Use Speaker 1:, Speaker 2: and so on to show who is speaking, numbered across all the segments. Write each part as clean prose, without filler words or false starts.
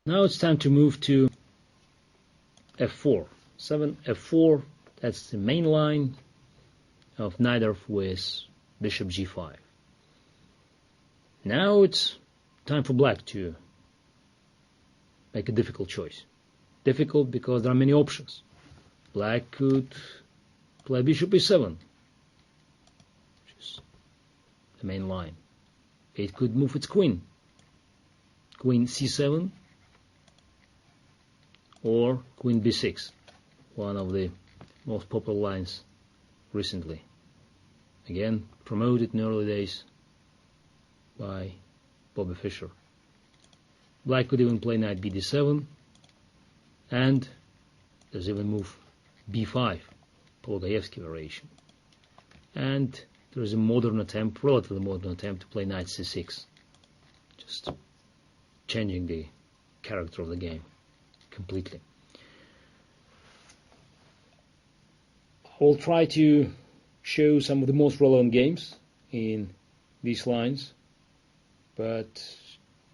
Speaker 1: Now it's time to move to f4. 7, f4, that's the main line of Najdorf with bishop g5. Now it's time for black to make a difficult choice. Difficult because there are many options. Black could play bishop e7, which is the main line. It could move its queen. Queen c7 or queen b6, one of the most popular lines recently. Again, promoted in early days by Bobby Fischer. Black could even play knight bd7, and there's even move b5, Pologayevsky variation. And there is a modern attempt, relatively modern attempt, to play knight c6, just changing the character of the game completely. I'll try to show some of the most relevant games in these lines, but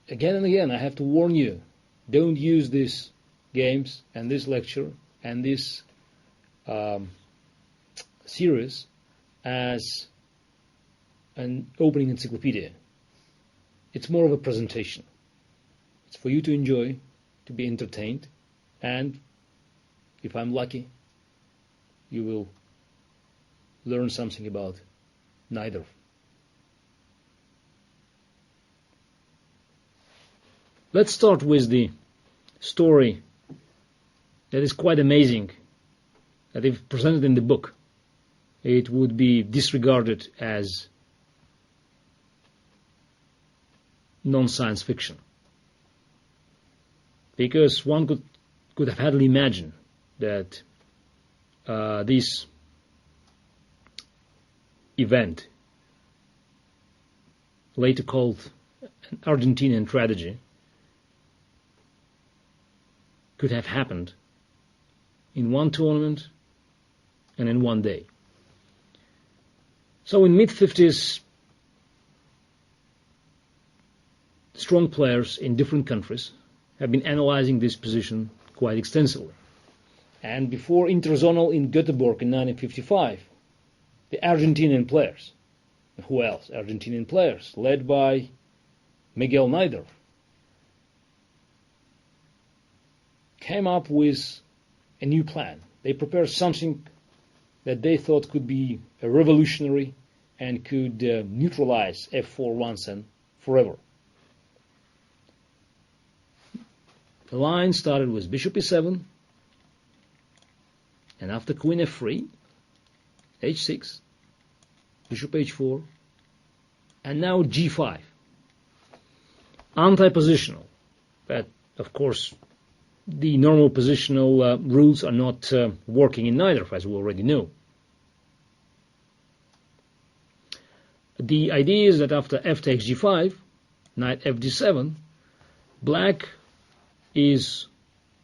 Speaker 1: again and again I have to warn you, don't use these games and this lecture and this series as an opening encyclopedia. It's more of a presentation. It's for you to enjoy, to be entertained, and if I'm lucky, you will learn something about Najdorf. Let's start with the story that is quite amazing, that if presented in the book, it would be disregarded as non-science fiction. Because one could have hardly imagined that this event, later called an Argentinian tragedy, could have happened in one tournament and in one day. So in mid-50s, strong players in different countries have been analyzing this position quite extensively. And before interzonal in Gotemburgo in 1955, the Argentinian players, who else? Argentinian players, led by Miguel Najdorf, came up with a new plan. They prepared something that they thought could be a revolutionary and could neutralize f4 once and forever. The line started with bishop e7, and after queen f3, h6, bishop h4, and now g5. Anti-positional, but of course the normal positional rules are not working in Najdorf, as we already know. The idea is that after f takes g5, knight fd7, black is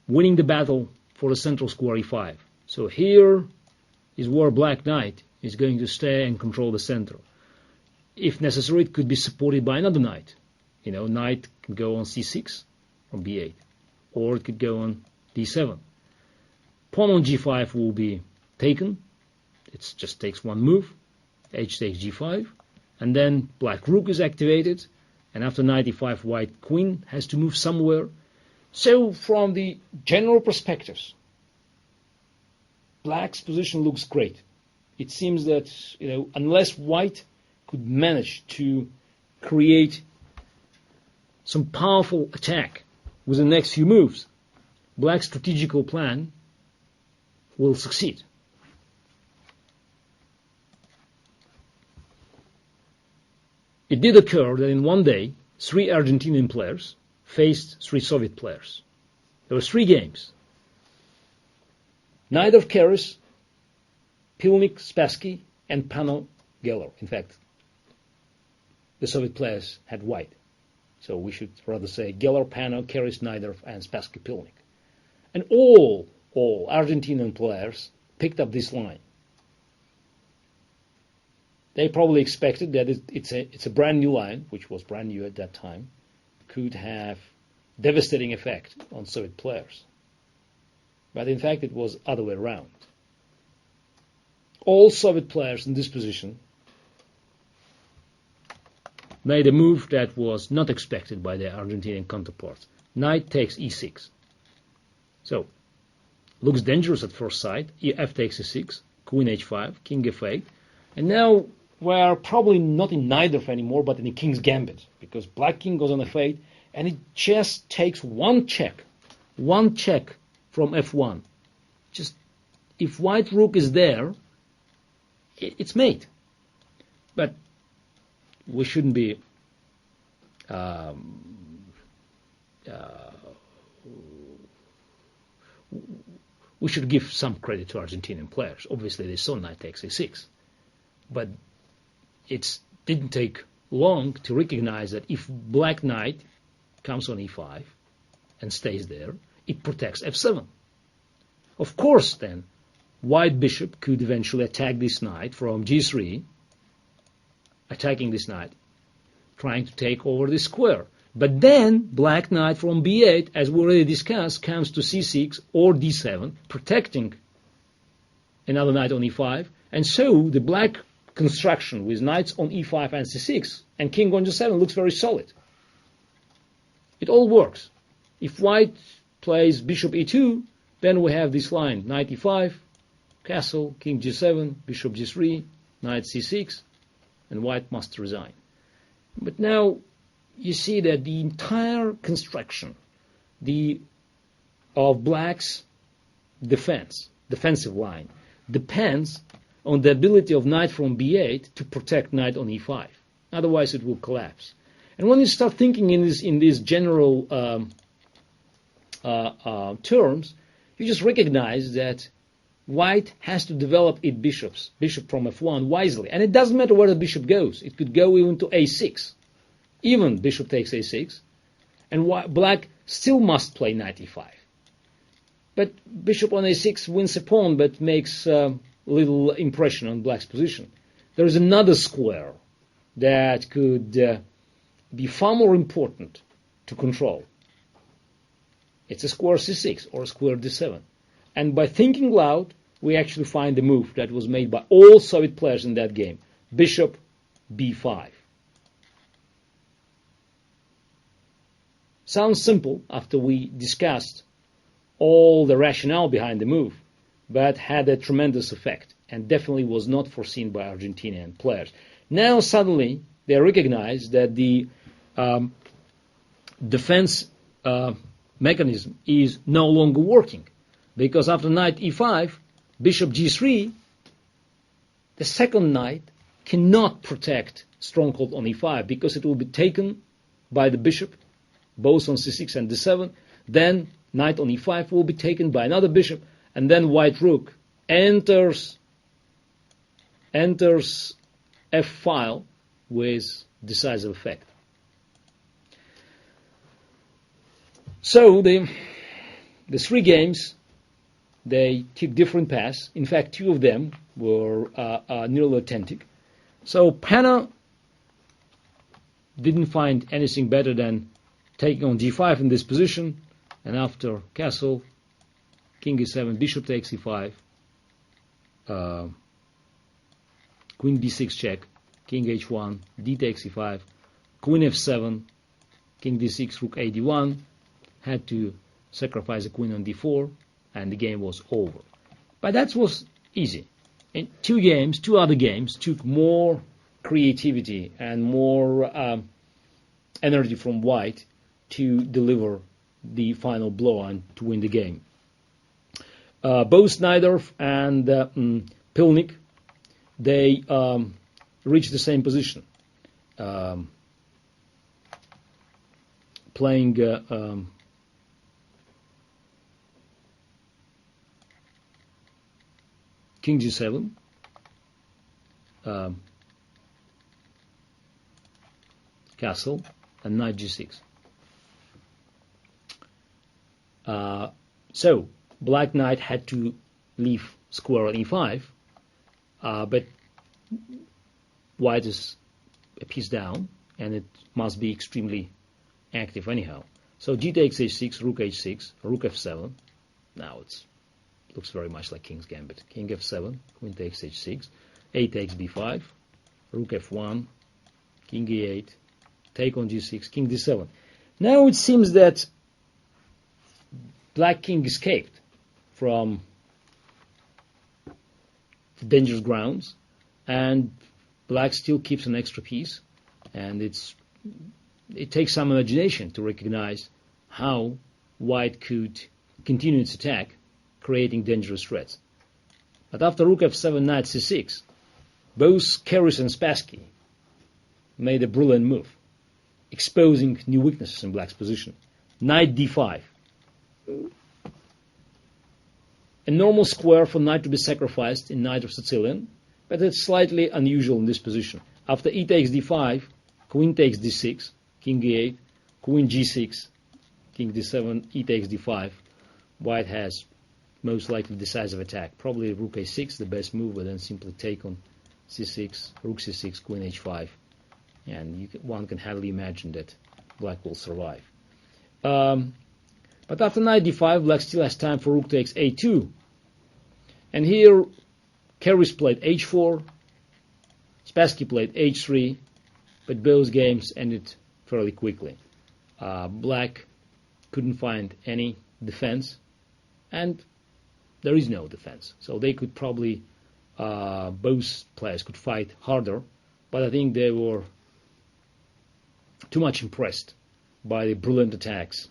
Speaker 1: winning the battle for the central square e5. So here is where black knight is going to stay and control the center. If necessary, it could be supported by another knight. You know, knight can go on c6 or b8, or it could go on d7. Pawn on g5 will be taken. It just takes one move. H takes g5, and then black rook is activated, and after knight e5, white queen has to move somewhere. So from the general perspectives, black's position looks great. It seems that, unless white could manage to create some powerful attack with the next few moves, black's strategical plan will succeed. It did occur that in one day, 3 Argentinian players faced 3 Soviet players. There were 3 games. Najdorf carries Pilnik, Spassky, and Pano Geller. In fact, the Soviet players had white. So we should rather say Geller, Pano, Keres, Najdorf, and Spassky, Pilnik. And all Argentinian players picked up this line. They probably expected that it's a brand new line, which was brand new at that time, could have devastating effect on Soviet players. But in fact, it was other way around. All Soviet players in this position made a move that was not expected by their Argentinian counterparts. Knight takes e6. So, looks dangerous at first sight. F takes e6, queen h5, king f8. And now we're probably not in Najdorf anymore, but in the king's gambit, because black king goes on f8, and it just takes one check from f1. Just, if white rook is there, it's mate. But we shouldn't be we should give some credit to Argentinian players. Obviously, they saw knight takes a6, but it didn't take long to recognize that if black knight comes on e5 and stays there, it protects f7. Of course, then, white bishop could eventually attack this knight from g3, attacking this knight, trying to take over this square. But then, black knight from b8, as we already discussed, comes to c6 or d7, protecting another knight on e5. And so, the black construction with knights on e5 and c6 and king on g7 looks very solid. It all works. If white plays bishop e2, then we have this line, knight e5, castle, king g7, bishop g3, knight c6, and white must resign. But now you see that the entire construction of black's defensive line, depends on the ability of knight from b8 to protect knight on e5. Otherwise, it will collapse. And when you start thinking in these general terms, you just recognize that white has to develop its bishop from f1 wisely. And it doesn't matter where the bishop goes. It could go even to a6. Even bishop takes a6. And black still must play knight e5. But bishop on a6 wins a pawn, but makes little impression on black's position. There is another square that could be far more important to control. It's a square c6 or a square d7. And by thinking loud, we actually find the move that was made by all Soviet players in that game. Bishop b5. Sounds simple after we discussed all the rationale behind the move, but had a tremendous effect and definitely was not foreseen by Argentinian players. Now suddenly they recognize that the defense mechanism is no longer working, because after knight e5, bishop g3, the second knight cannot protect stronghold on e5 because it will be taken by the bishop both on c6 and d7. Then knight on e5 will be taken by another bishop, and then white rook enters f-file with decisive effect. So the three games, they took different paths. In fact, two of them were nearly authentic. So Pana didn't find anything better than taking on g5 in this position, and after castle, king e7, bishop takes e5, queen b6 check, king h1, d takes e5, queen f7, king d6, rook a d1, had to sacrifice a queen on d4, and the game was over. But that was easy. And two other games took more creativity and more energy from white to deliver the final blow and to win the game. Both Najdorf and Pilnik, they reached the same position, playing king g7, castle, and knight g6. So black knight had to leave square on e5, but white is a piece down, and it must be extremely active anyhow. So g takes h6, rook h6, rook f7. Now it looks very much like king's gambit. King f7, queen takes h6, a takes b5, rook f1, king e8, take on g6, king d7. Now it seems that black king escaped from the dangerous grounds, and black still keeps an extra piece, and it takes some imagination to recognize how white could continue its attack, creating dangerous threats. But after rook f7, knight c6, both Karras and Spassky made a brilliant move, exposing new weaknesses in black's position. Knight d5. A normal square for knight to be sacrificed in Najdorf Sicilian, but it's slightly unusual in this position. After e takes d5, queen takes d6, king e8, queen g6, king d7, e takes d5. White has most likely decisive attack. Probably rook a6, the best move, but then simply take on c6, rook c6, queen h5. And one can hardly imagine that black will survive. But after knight d5, black still has time for rook takes a2. And here, Karras played h4, Spassky played h3, but both games ended fairly quickly. Black couldn't find any defense, and there is no defense. So they could probably, both players could fight harder, but I think they were too much impressed by the brilliant attacks